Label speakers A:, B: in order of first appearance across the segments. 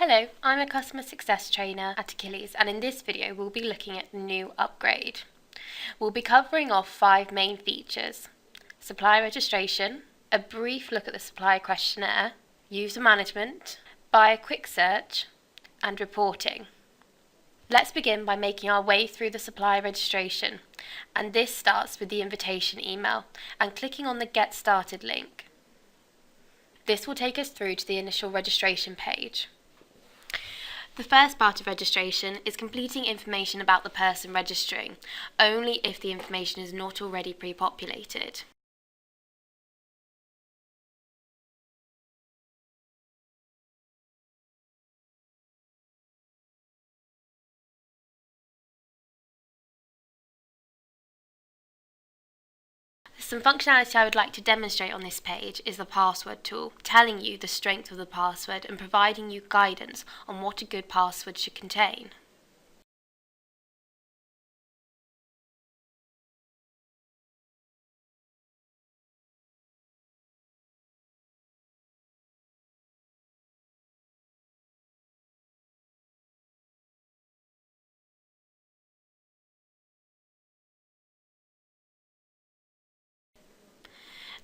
A: Hello, I'm a customer success trainer at Achilles, and in this video we'll be looking at the new upgrade. We'll be covering off 5 main features: supplier registration, a brief look at the supplier questionnaire, user management, buyer quick search, and reporting. Let's begin by making our way through the supplier registration, and this starts with the invitation email and clicking on the Get Started link. This will take us through to the initial registration page. The first part of registration is completing information about the person registering, only if the information is not already pre-populated. Some functionality I would like to demonstrate on this page is the password tool, telling you the strength of the password and providing you guidance on what a good password should contain.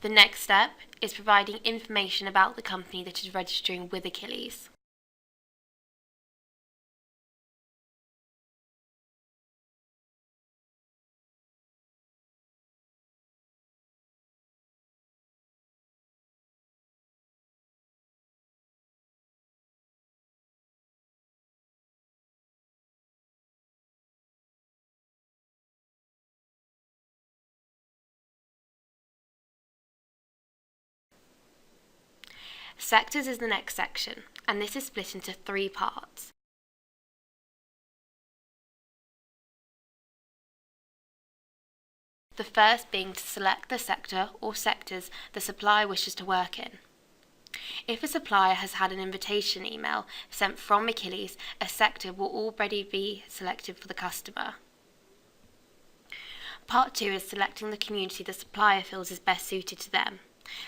A: The next step is providing information about the company that is registering with Achilles. Sectors is the next section, and this is split into 3 parts. The first being to select the sector or sectors the supplier wishes to work in. If a supplier has had an invitation email sent from Achilles, a sector will already be selected for the customer. Part 2 is selecting the community the supplier feels is best suited to them.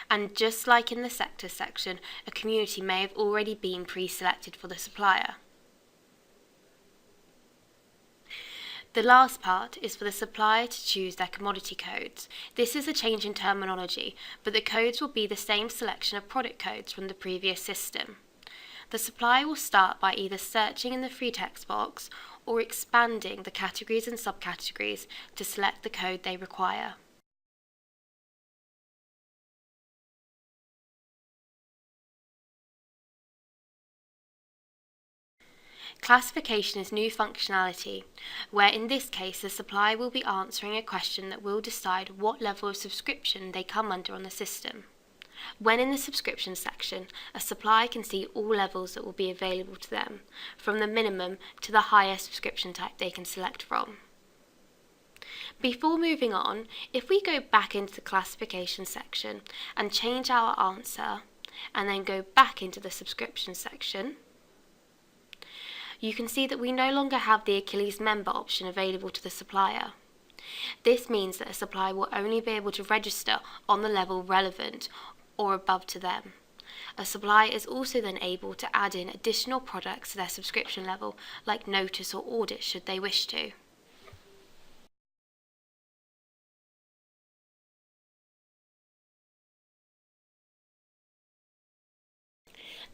A: And just like in the sector section, a community may have already been pre-selected for the supplier. The last part is for the supplier to choose their commodity codes. This is a change in terminology, but the codes will be the same selection of product codes from the previous system. The supplier will start by either searching in the free text box or expanding the categories and subcategories to select the code they require. Classification is new functionality, where in this case the supplier will be answering a question that will decide what level of subscription they come under on the system. When in the subscription section, a supplier can see all levels that will be available to them, from the minimum to the highest subscription type they can select from. Before moving on, if we go back into the classification section and change our answer, and then go back into the subscription section, you can see that we no longer have the Achilles member option available to the supplier. This means that a supplier will only be able to register on the level relevant or above to them. A supplier is also then able to add in additional products to their subscription level, like notice or audit should they wish to.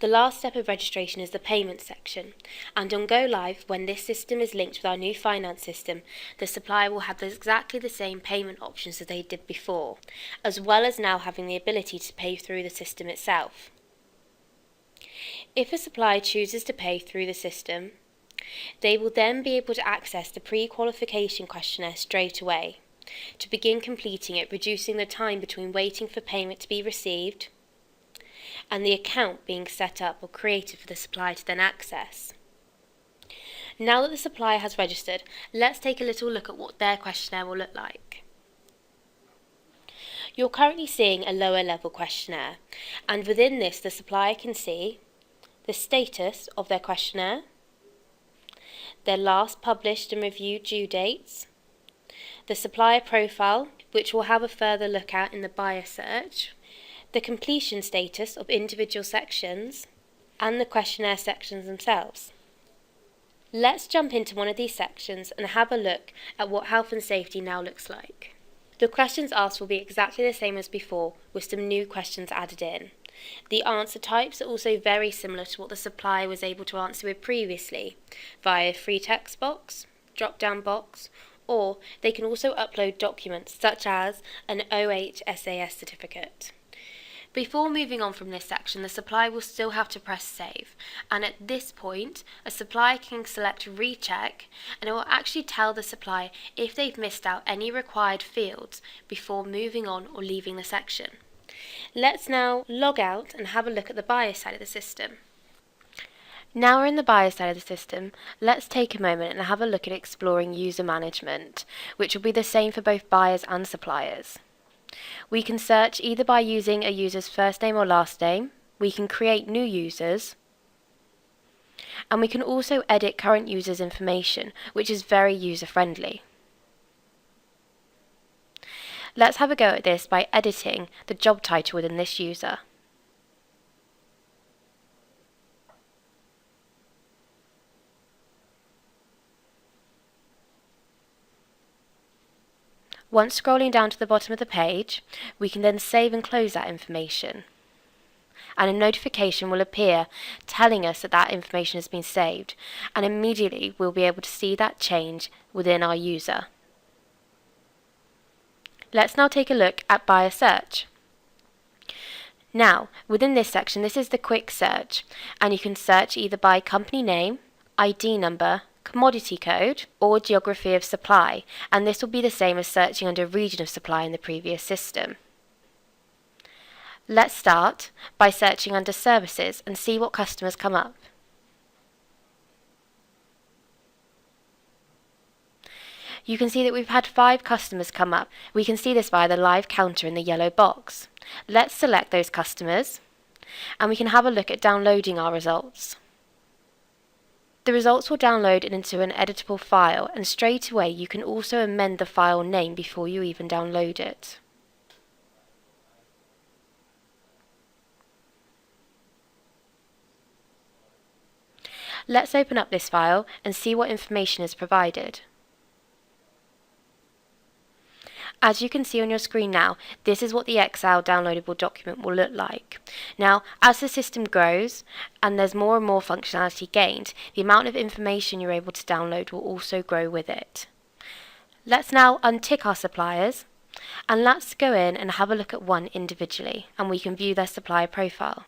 A: The last step of registration is the payment section, and on go live, when this system is linked with our new finance system, the supplier will have exactly the same payment options as they did before, as well as now having the ability to pay through the system itself. If a supplier chooses to pay through the system, they will then be able to access the pre-qualification questionnaire straight away, to begin completing it, reducing the time between waiting for payment to be received and the account being set up or created for the supplier to then access. Now that the supplier has registered, let's take a little look at what their questionnaire will look like. You're currently seeing a lower level questionnaire, and within this the supplier can see the status of their questionnaire, their last published and reviewed due dates, the supplier profile, which we'll have a further look at in the buyer search, the completion status of individual sections, and the questionnaire sections themselves. Let's jump into one of these sections and have a look at what health and safety now looks like. The questions asked will be exactly the same as before, with some new questions added in. The answer types are also very similar to what the supplier was able to answer with previously, via a free text box, drop-down box, or they can also upload documents such as an OHSAS certificate. Before moving on from this section, the supplier will still have to press save, and at this point, a supplier can select recheck, and it will actually tell the supplier if they've missed out any required fields before moving on or leaving the section. Let's now log out and have a look at the buyer side of the system. Now we're in the buyer side of the system, let's take a moment and have a look at exploring user management, which will be the same for both buyers and suppliers. We can search either by using a user's first name or last name, we can create new users, and we can also edit current users' information, which is very user-friendly. Let's have a go at this by editing the job title within this user. Once scrolling down to the bottom of the page, we can then save and close that information. And a notification will appear telling us that that information has been saved, and immediately we'll be able to see that change within our user. Let's now take a look at buyer search. Now, within this section, this is the quick search, and you can search either by company name, ID number, commodity code, or geography of supply, and this will be the same as searching under region of supply in the previous system. Let's start by searching under services and see what customers come up. You can see that we've had 5 customers come up. We can see this via the live counter in the yellow box. Let's select those customers, and we can have a look at downloading our results. The results will download into an editable file, and straight away you can also amend the file name before you even download it. Let's open up this file and see what information is provided. As you can see on your screen now, this is what the Excel downloadable document will look like. Now, as the system grows and there's more and more functionality gained, the amount of information you're able to download will also grow with it. Let's now untick our suppliers, and let's go in and have a look at one individually, and we can view their supplier profile.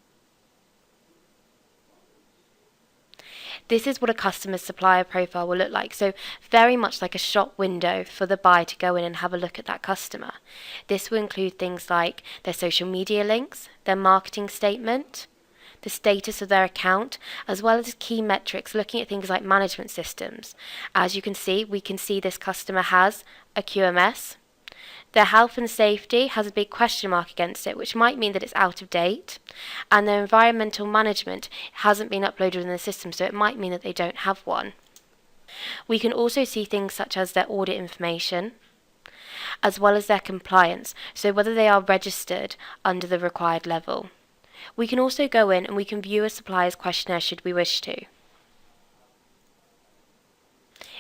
A: This is what a customer's supplier profile will look like, so very much like a shop window for the buyer to go in and have a look at that customer. This will include things like their social media links, their marketing statement, the status of their account, as well as key metrics looking at things like management systems. As you can see, we can see this customer has a QMS. Their health and safety has a big question mark against it, which might mean that it's out of date. And their environmental management hasn't been uploaded in the system, so it might mean that they don't have one. We can also see things such as their audit information, as well as their compliance, so whether they are registered under the required level. We can also go in and we can view a supplier's questionnaire should we wish to.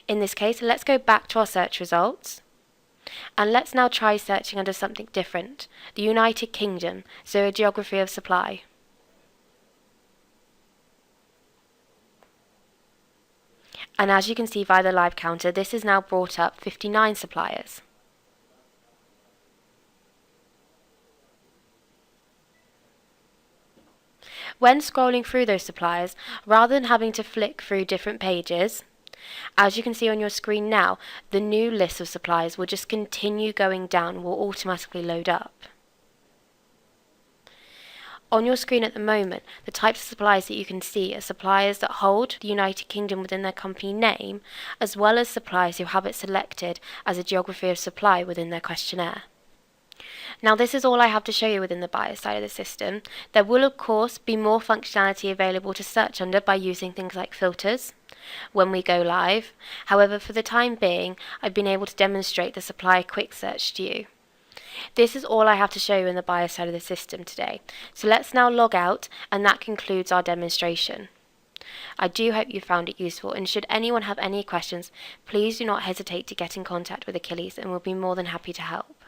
A: In this case, let's go back to our search results. And let's now try searching under something different, the United Kingdom, so a geography of supply. And as you can see via the live counter, this has now brought up 59 suppliers. When scrolling through those suppliers, rather than having to flick through different pages, as you can see on your screen now, the new list of suppliers will just continue going down and will automatically load up. On your screen at the moment, the types of suppliers that you can see are suppliers that hold the United Kingdom within their company name, as well as suppliers who have it selected as a geography of supply within their questionnaire. Now, this is all I have to show you within the buyer side of the system. There will of course be more functionality available to search under by using things like filters when we go live. However, for the time being, I've been able to demonstrate the supplier quick search to you. This is all I have to show you in the buyer side of the system today. So let's now log out, and that concludes our demonstration. I do hope you found it useful, and should anyone have any questions, please do not hesitate to get in contact with Achilles, and we'll be more than happy to help.